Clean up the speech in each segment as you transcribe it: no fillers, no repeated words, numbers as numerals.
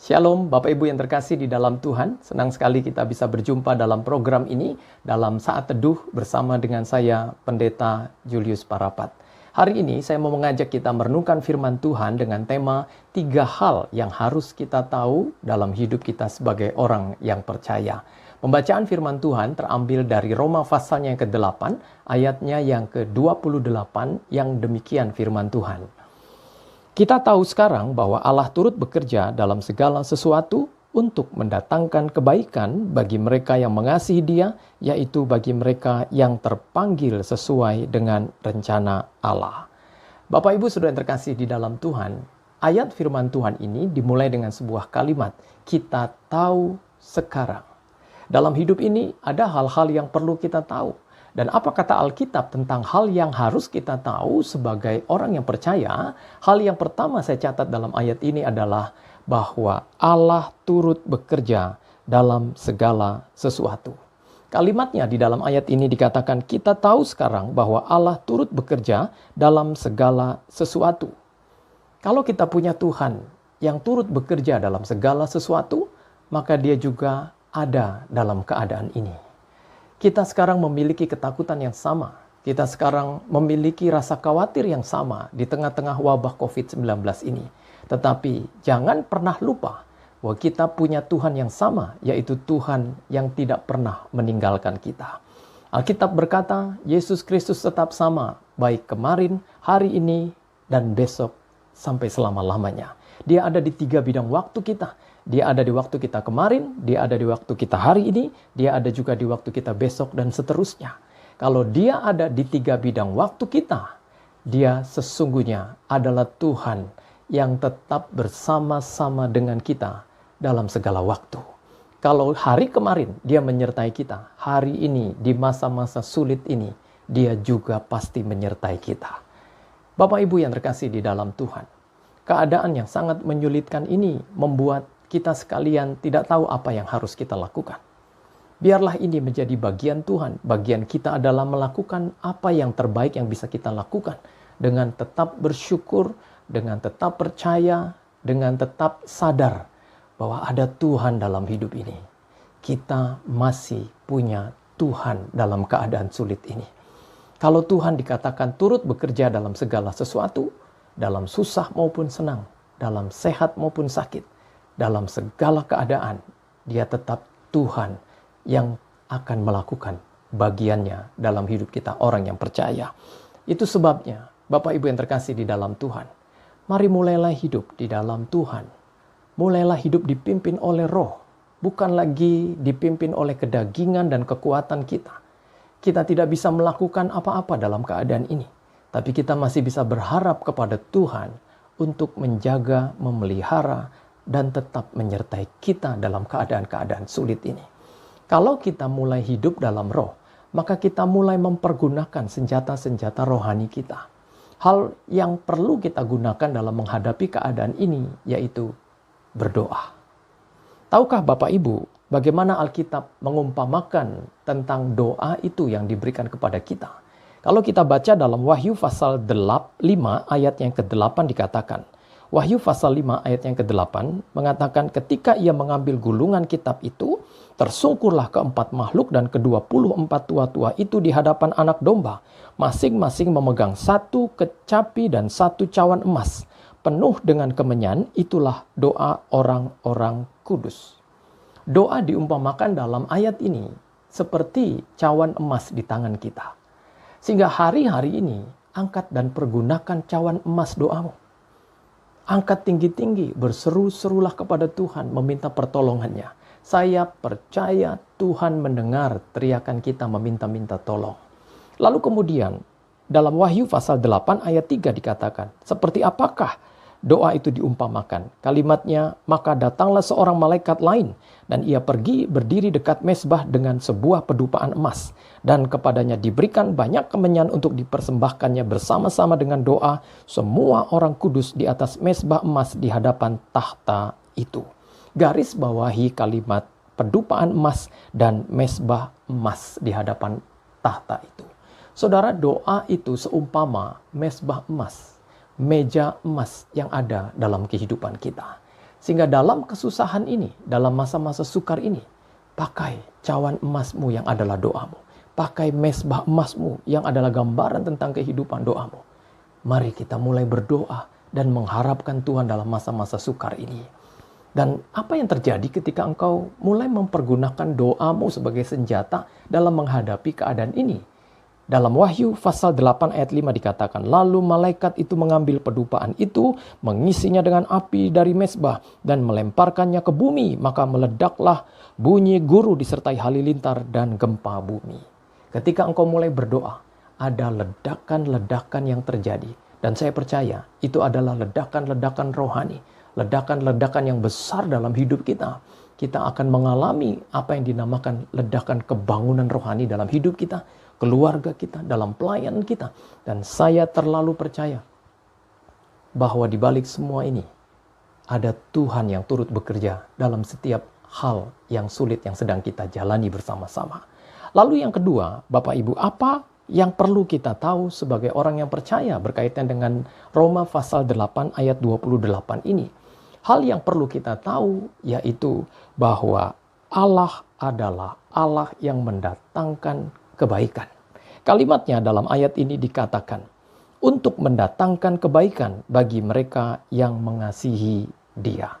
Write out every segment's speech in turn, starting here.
Shalom Bapak Ibu yang terkasih di dalam Tuhan. Senang sekali kita bisa berjumpa dalam program ini, dalam Saat Teduh bersama dengan saya, Pendeta Julius Parapat. Hari ini saya mau mengajak kita merenungkan firman Tuhan dengan tema 3 hal yang harus kita tahu dalam hidup kita sebagai orang yang percaya. Pembacaan firman Tuhan terambil dari Roma pasalnya yang ke-8, ayatnya yang ke-28, yang demikian firman Tuhan. Kita tahu sekarang bahwa Allah turut bekerja dalam segala sesuatu untuk mendatangkan kebaikan bagi mereka yang mengasihi Dia, yaitu bagi mereka yang terpanggil sesuai dengan rencana Allah. Bapak Ibu Saudara yang terkasih di dalam Tuhan, ayat firman Tuhan ini dimulai dengan sebuah kalimat, kita tahu sekarang. Dalam hidup ini ada hal-hal yang perlu kita tahu. Dan apa kata Alkitab tentang hal yang harus kita tahu sebagai orang yang percaya? Hal yang pertama saya catat dalam ayat ini adalah bahwa Allah turut bekerja dalam segala sesuatu. Kalimatnya di dalam ayat ini dikatakan kita tahu sekarang bahwa Allah turut bekerja dalam segala sesuatu. Kalau kita punya Tuhan yang turut bekerja dalam segala sesuatu, maka Dia juga ada dalam keadaan ini. Kita sekarang memiliki ketakutan yang sama. Kita sekarang memiliki rasa khawatir yang sama di tengah-tengah wabah COVID-19 ini. Tetapi jangan pernah lupa bahwa kita punya Tuhan yang sama, yaitu Tuhan yang tidak pernah meninggalkan kita. Alkitab berkata, Yesus Kristus tetap sama, baik kemarin, hari ini, dan besok sampai selama-lamanya. Dia ada di 3 bidang waktu kita. Dia ada di waktu kita kemarin, dia ada di waktu kita hari ini, dia ada juga di waktu kita besok dan seterusnya. Kalau dia ada di 3 bidang waktu kita, dia sesungguhnya adalah Tuhan yang tetap bersama-sama dengan kita dalam segala waktu. Kalau hari kemarin dia menyertai kita, hari ini di masa-masa sulit ini, dia juga pasti menyertai kita. Bapak Ibu yang terkasih di dalam Tuhan, keadaan yang sangat menyulitkan ini membuat kita sekalian tidak tahu apa yang harus kita lakukan. Biarlah ini menjadi bagian Tuhan. Bagian kita adalah melakukan apa yang terbaik yang bisa kita lakukan. Dengan tetap bersyukur, dengan tetap percaya, dengan tetap sadar bahwa ada Tuhan dalam hidup ini. Kita masih punya Tuhan dalam keadaan sulit ini. Kalau Tuhan dikatakan turut bekerja dalam segala sesuatu, dalam susah maupun senang, dalam sehat maupun sakit, dalam segala keadaan, dia tetap Tuhan yang akan melakukan bagiannya dalam hidup kita orang yang percaya. Itu sebabnya, Bapak Ibu yang terkasih di dalam Tuhan, mari mulailah hidup di dalam Tuhan. Mulailah hidup dipimpin oleh Roh, bukan lagi dipimpin oleh kedagingan dan kekuatan kita. Kita tidak bisa melakukan apa-apa dalam keadaan ini, tapi kita masih bisa berharap kepada Tuhan untuk menjaga, memelihara, dan tetap menyertai kita dalam keadaan-keadaan sulit ini. Kalau kita mulai hidup dalam Roh, maka kita mulai mempergunakan senjata-senjata rohani kita. Hal yang perlu kita gunakan dalam menghadapi keadaan ini, yaitu berdoa. Tahukah Bapak Ibu, bagaimana Alkitab mengumpamakan tentang doa itu yang diberikan kepada kita? Kalau kita baca dalam Wahyu pasal 5 ayat yang ke-8 dikatakan, Wahyu pasal 5 ayat yang ke-8 mengatakan ketika ia mengambil gulungan kitab itu, tersungkurlah keempat makhluk dan ke-24 tua-tua itu di hadapan anak domba, masing-masing memegang 1 kecapi dan 1 cawan emas, penuh dengan kemenyan, itulah doa orang-orang kudus. Doa diumpamakan dalam ayat ini seperti cawan emas di tangan kita. Sehingga hari-hari ini, angkat dan pergunakan cawan emas doamu. Angkat tinggi-tinggi, berseru-serulah kepada Tuhan, meminta pertolongannya. Saya percaya Tuhan mendengar teriakan kita meminta-minta tolong. Lalu kemudian, dalam Wahyu pasal 8 ayat 3 dikatakan, seperti apakah doa itu diumpamakan? Kalimatnya, maka datanglah seorang malaikat lain, dan ia pergi berdiri dekat mezbah dengan sebuah pedupaan emas, dan kepadanya diberikan banyak kemenyan untuk dipersembahkannya bersama-sama dengan doa semua orang kudus di atas mezbah emas di hadapan tahta itu. Garis bawahi kalimat pedupaan emas dan mezbah emas di hadapan tahta itu. Saudara, doa itu seumpama mezbah emas, meja emas yang ada dalam kehidupan kita. Sehingga dalam kesusahan ini, dalam masa-masa sukar ini, pakai cawan emasmu yang adalah doamu. Pakai mezbah emasmu yang adalah gambaran tentang kehidupan doamu. Mari kita mulai berdoa dan mengharapkan Tuhan dalam masa-masa sukar ini. Dan apa yang terjadi ketika engkau mulai mempergunakan doamu sebagai senjata dalam menghadapi keadaan ini? Dalam Wahyu pasal 8 ayat 5 dikatakan, lalu malaikat itu mengambil pedupaan itu, mengisinya dengan api dari mezbah dan melemparkannya ke bumi, maka meledaklah bunyi guru disertai halilintar dan gempa bumi. Ketika engkau mulai berdoa, ada ledakan-ledakan yang terjadi. Dan saya percaya itu adalah ledakan-ledakan rohani, ledakan-ledakan yang besar dalam hidup kita. Kita akan mengalami apa yang dinamakan ledakan kebangunan rohani dalam hidup kita, keluarga kita, dalam pelayanan kita. Dan saya terlalu percaya bahwa di balik semua ini ada Tuhan yang turut bekerja dalam setiap hal yang sulit yang sedang kita jalani bersama-sama. Lalu yang kedua, Bapak Ibu, apa yang perlu kita tahu sebagai orang yang percaya berkaitan dengan Roma pasal 8 ayat 28 ini? Hal yang perlu kita tahu yaitu bahwa Allah adalah Allah yang mendatangkan kebaikan. Kalimatnya dalam ayat ini dikatakan, untuk mendatangkan kebaikan bagi mereka yang mengasihi Dia.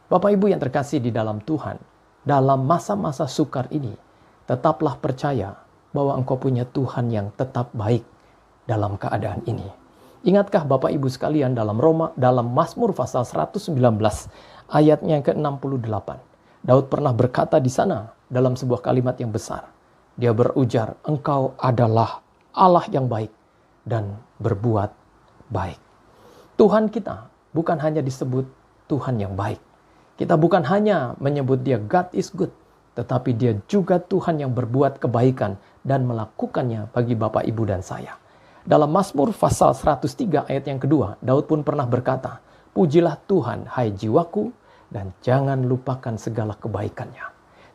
Bapak Ibu yang terkasih di dalam Tuhan, dalam masa-masa sukar ini, tetaplah percaya bahwa engkau punya Tuhan yang tetap baik dalam keadaan ini. Ingatkah Bapak Ibu sekalian dalam Mazmur pasal 119 ayatnya yang ke-68. Daud pernah berkata di sana dalam sebuah kalimat yang besar. Dia berujar, engkau adalah Allah yang baik dan berbuat baik. Tuhan kita bukan hanya disebut Tuhan yang baik. Kita bukan hanya menyebut dia God is good, tetapi dia juga Tuhan yang berbuat kebaikan dan melakukannya bagi Bapak, Ibu, dan saya. Dalam Mazmur pasal 103 ayat yang kedua, Daud pun pernah berkata, pujilah Tuhan, hai jiwaku, dan jangan lupakan segala kebaikannya.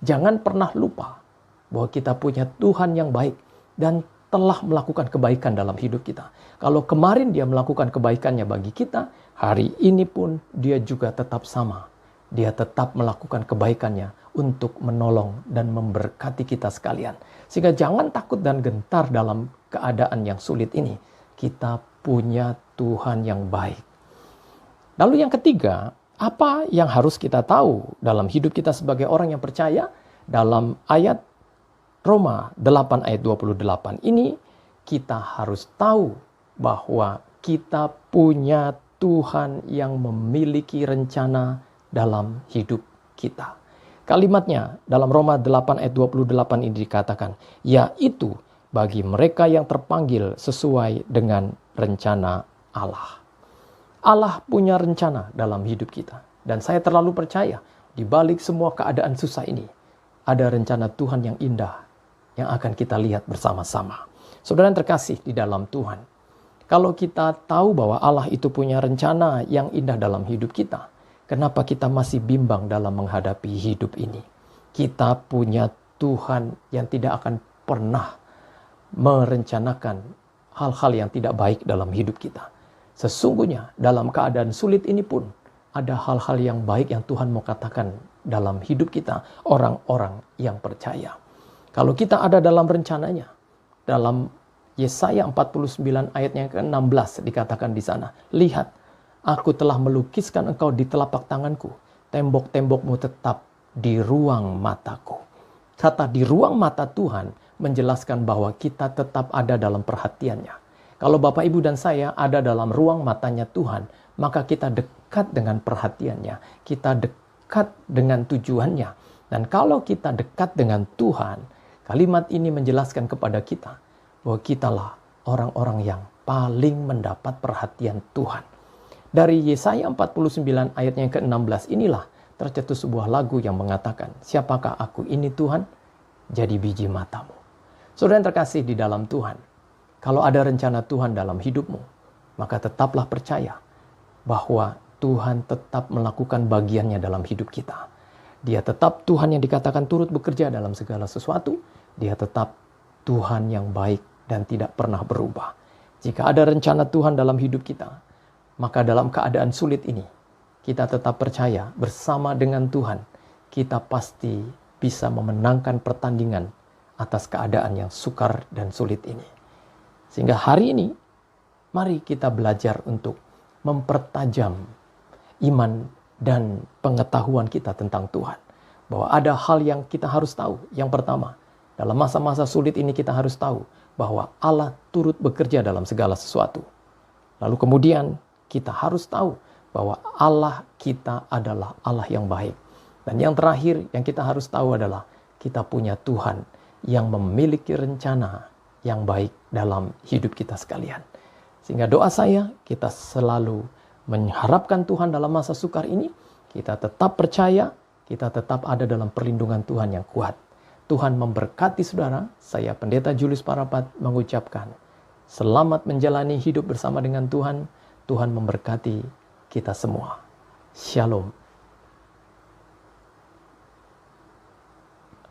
Jangan pernah lupa bahwa kita punya Tuhan yang baik dan telah melakukan kebaikan dalam hidup kita. Kalau kemarin dia melakukan kebaikannya bagi kita, hari ini pun dia juga tetap sama. Dia tetap melakukan kebaikannya untuk menolong dan memberkati kita sekalian. Sehingga jangan takut dan gentar dalam keadaan yang sulit ini. Kita punya Tuhan yang baik. Lalu yang ketiga, apa yang harus kita tahu dalam hidup kita sebagai orang yang percaya? Dalam ayat Roma 8 ayat 28 ini, kita harus tahu bahwa kita punya Tuhan yang memiliki rencana dalam hidup kita. Kalimatnya dalam Roma 8 ayat 28 ini dikatakan, yaitu bagi mereka yang terpanggil sesuai dengan rencana Allah. Allah punya rencana dalam hidup kita. Dan saya terlalu percaya di balik semua keadaan susah ini, ada rencana Tuhan yang indah yang akan kita lihat bersama-sama. Saudara yang terkasih di dalam Tuhan, kalau kita tahu bahwa Allah itu punya rencana yang indah dalam hidup kita, kenapa kita masih bimbang dalam menghadapi hidup ini? Kita punya Tuhan yang tidak akan pernah merencanakan hal-hal yang tidak baik dalam hidup kita. Sesungguhnya dalam keadaan sulit ini pun ada hal-hal yang baik yang Tuhan mau katakan dalam hidup kita, orang-orang yang percaya. Kalau kita ada dalam rencananya, dalam Yesaya 49 ayat yang ke-16 dikatakan di sana, lihat, aku telah melukiskan engkau di telapak tanganku, tembok-tembokmu tetap di ruang mataku. Kata di ruang mata Tuhan menjelaskan bahwa kita tetap ada dalam perhatiannya. Kalau Bapak, Ibu, dan saya ada dalam ruang matanya Tuhan, maka kita dekat dengan perhatiannya. Kita dekat dengan tujuannya. Dan kalau kita dekat dengan Tuhan, kalimat ini menjelaskan kepada kita bahwa kitalah orang-orang yang paling mendapat perhatian Tuhan. Dari Yesaya 49 ayatnya yang ke-16 inilah tercetus sebuah lagu yang mengatakan, siapakah aku ini Tuhan? Jadi biji matamu. Saudara yang terkasih di dalam Tuhan, kalau ada rencana Tuhan dalam hidupmu, maka tetaplah percaya bahwa Tuhan tetap melakukan bagiannya dalam hidup kita. Dia tetap Tuhan yang dikatakan turut bekerja dalam segala sesuatu. Dia tetap Tuhan yang baik dan tidak pernah berubah. Jika ada rencana Tuhan dalam hidup kita, maka dalam keadaan sulit ini, kita tetap percaya bersama dengan Tuhan, kita pasti bisa memenangkan pertandingan atas keadaan yang sukar dan sulit ini. Sehingga hari ini, mari kita belajar untuk mempertajam iman dan pengetahuan kita tentang Tuhan. Bahwa ada hal yang kita harus tahu. Yang pertama, dalam masa-masa sulit ini kita harus tahu bahwa Allah turut bekerja dalam segala sesuatu. Lalu kemudian kita harus tahu bahwa Allah kita adalah Allah yang baik. Dan yang terakhir yang kita harus tahu adalah kita punya Tuhan yang memiliki rencana yang baik dalam hidup kita sekalian. Sehingga doa saya, kita selalu mengharapkan Tuhan dalam masa sukar ini. Kita tetap percaya, kita tetap ada dalam perlindungan Tuhan yang kuat. Tuhan memberkati saudara. Saya Pendeta Julius Parapat mengucapkan selamat menjalani hidup bersama dengan Tuhan. Tuhan memberkati kita semua. Shalom.